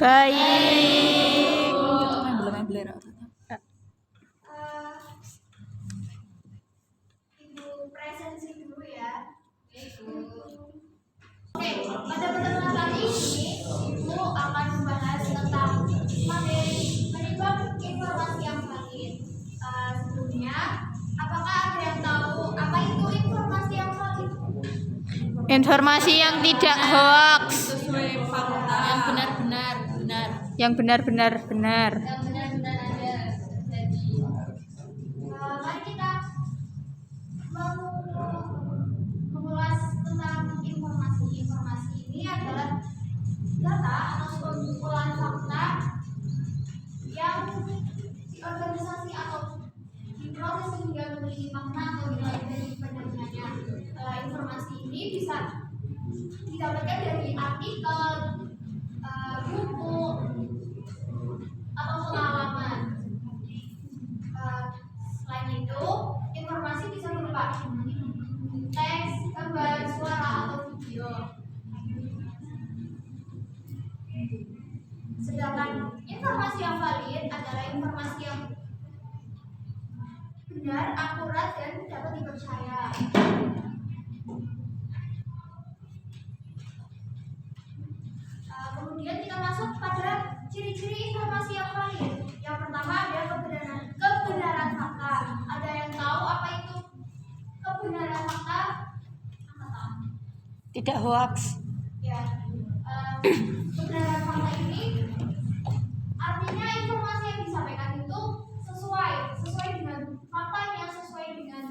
Baik. Ibu presensi dulu ya. Oke, pada pertemuan kali ini Ibu akan membahas tentang materi penyebab informasi yang valid. Sebelumnya, apakah ada yang tahu apa itu informasi yang valid? Informasi yang tidak hoax. Sesuai fakta. Yang benar-benar benar. Yang benar-benar benar. Yang benar-benar ada. Jadi, mari kita mengulas tentang informasi. Informasi ini adalah data atau kumpulan fakta yang diorganisasi atau diproses hingga memiliki makna atau nilai dari penelitiannya. Informasi ini bisa didapatkan dari artikel, buku, atau pengalaman. Selain itu, informasi bisa berupa teks, gambar, suara, atau video. Sedangkan informasi yang valid adalah informasi yang benar, akurat, dan dapat dipercaya. Kemudian kita masuk pada ciri-ciri informasi yang valid. Yang pertama adalah kebenaran fakta. Ada yang tahu apa itu kebenaran fakta? Tidak hoax. Ya, kebenaran fakta ini artinya informasi yang disampaikan itu sesuai dengan faktanya, sesuai dengan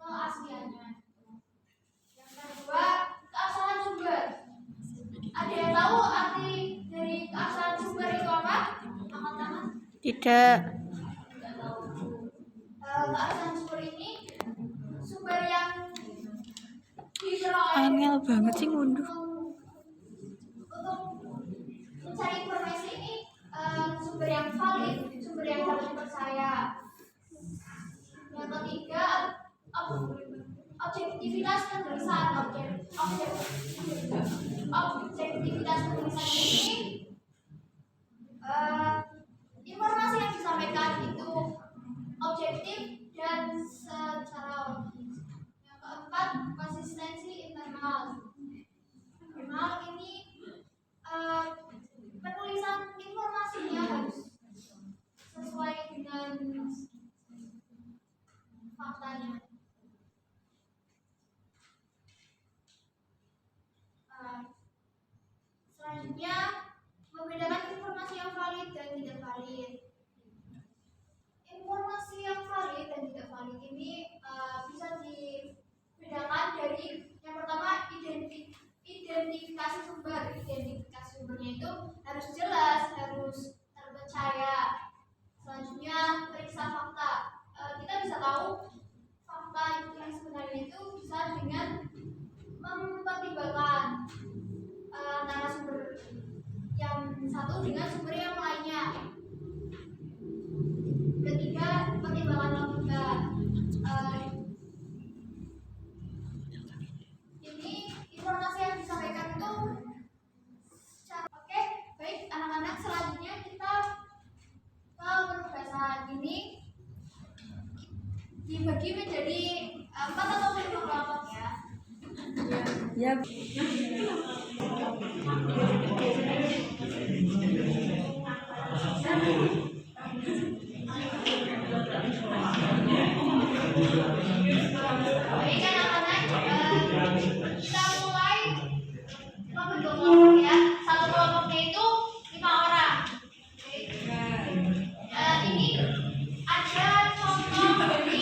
keasliannya. Yang kedua, keasalan sumber. Ada yang tahu arti dari keasalan sumber itu apa? Angkat tangan. Tidak. Tidak tahu. Keasalan sumber ini sumber yang diperoleh Angel banget sih mundur. untuk mencari informasi ini, sumber yang valid, sumber yang dapat dipercaya. Yang ketiga, objektivitas penulisan. Objektivitas penulisan ini informasi yang disampaikan itu objektif dan secara logis. Yang keempat, konsistensi internal. Internal ini penulisan informasinya harus sesuai dengan faktanya. Selanjutnya, membedakan informasi yang valid dan tidak valid. Informasi yang valid dan tidak valid ini bisa dibedakan dari yang pertama identifikasi sumber. Identifikasi sumbernya itu harus jelas, harus terpercaya. Selanjutnya, periksa fakta. Kita bisa tahu fakta yang sebenarnya itu bisa dengan mempertimbangkan narasumber yang satu dengan sumber yang lainnya. Ketiga, pertimbangan logika. Ini informasi yang disampaikan itu oke, baik anak-anak, selanjutnya kita ke penugasan. Ini dibagi menjadi 4 atau 5 kelompok ya. Ya. Baik anak-anak, kita mulai membentuk kelompok ya. Satu kelompoknya itu 5 orang. Ini ada contoh dari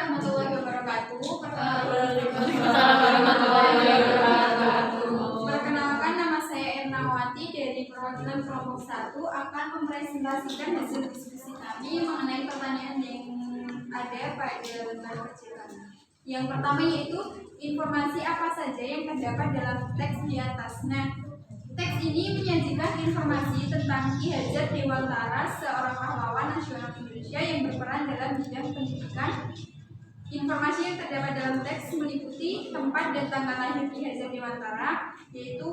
warahmatullahi wabarakatuh. Perkenalkan, nama saya Ernawati dari perwakilan kelompok 1 akan mempresentasikan hasil diskusi kami mengenai pertanyaan yang ada pada lembar kecil kami. Yang pertama yaitu informasi apa saja yang terdapat dalam teks di atas. Nah, teks ini menyajikan informasi tentang Ki Hajar Dewantara, seorang pahlawan nasional Indonesia yang berperan dalam bidang pendidikan. Informasi yang terdapat dalam teks meliputi tempat dan tanggal lahir Ki Hajar Dewantara, yaitu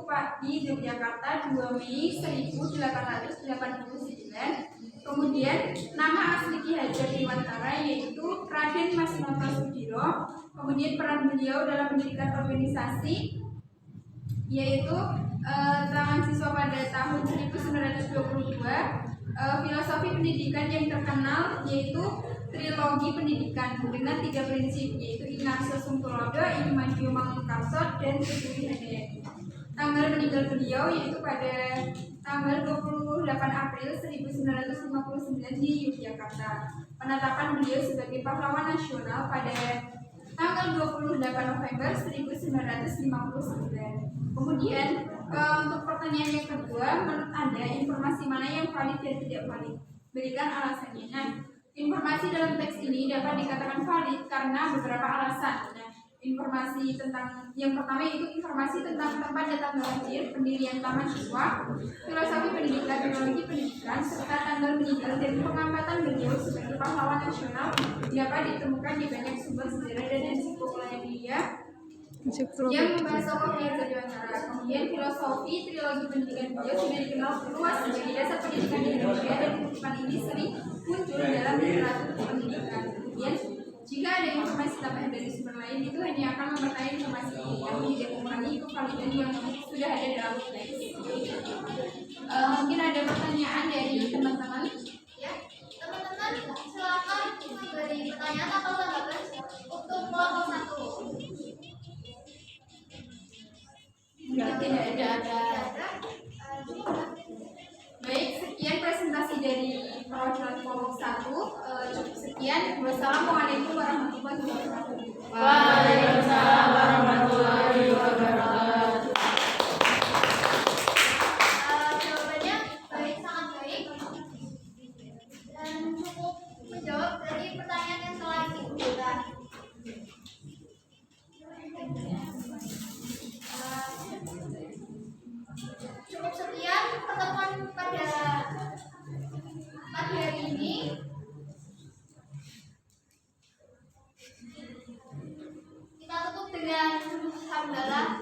di Yogyakarta 2 Mei 1889. Kemudian nama asli Ki Hajar Dewantara yaitu Raden Mas Noto Sudiro. Kemudian peran beliau dalam mendirikan organisasi yaitu Tangan Siswa pada tahun 1922. Filosofi pendidikan yang terkenal yaitu trilogi pendidikan dengan 3 prinsip, yaitu Inarso Sungtulodo, Imadio Mangunkarso, dan Tuturi Handayani. Tanggal meninggal beliau yaitu pada tanggal 28 April 1959 di Yogyakarta. Penetapan beliau sebagai pahlawan nasional pada tanggal 28 November 1959. Kemudian untuk pertanyaan yang kedua, menurut Anda informasi mana yang valid dan tidak valid? Berikan alasannya. Nah, informasi dalam teks ini dapat dikatakan valid karena beberapa alasan. Nah, informasi tentang yang pertama yaitu informasi tentang tempat dan tanggal lahir, pendirian taman siswa, filosofi pendidikan, teknologi pendidikan, serta tanggal meninggal dan pengamatan beliau sebagai pahlawan nasional dapat ditemukan di banyak sumber sejarah dan ensiklopedia yang membahas tokoh Ki Hajar Dewantara. Kemudian filosofi trilogi pendidikan beliau sudah dikenal luas sebagai dasar pendidikan di Indonesia, dan kutipan ini sering muncul dalam literatur pendidikan. Kemudian jika ada informasi tambahan dari sumber lain, itu hanya akan memperkaya informasi yang tidak mengurangi kevalidan yang sudah ada dalam teks. Mungkin ada pertanyaan dari teman-teman? Ya, teman-teman silakan beri pertanyaan atau tanggapan untuk kelompok 1. Tidak ada. Baik, sekian presentasi dari perwakilan kelompok 1. Cukup sekian. Wassalamualaikum warahmatullahi wabarakatuh. Waalaikumsalam warahmatullahi wabarakatuh. Jawabannya baik, sangat baik, dan cukup menjawab dari pertanyaan yang telah diusulkan. Cukup sekian pertemuan pada pagi hari ini. Kita tutup dengan hamdalah.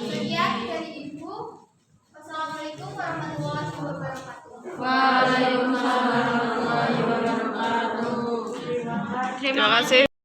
Sekian dari Ibu. Wassalamualaikum warahmatullahi wabarakatuh. Waalaikumsalam warahmatullahi wabarakatuh. Terima kasih.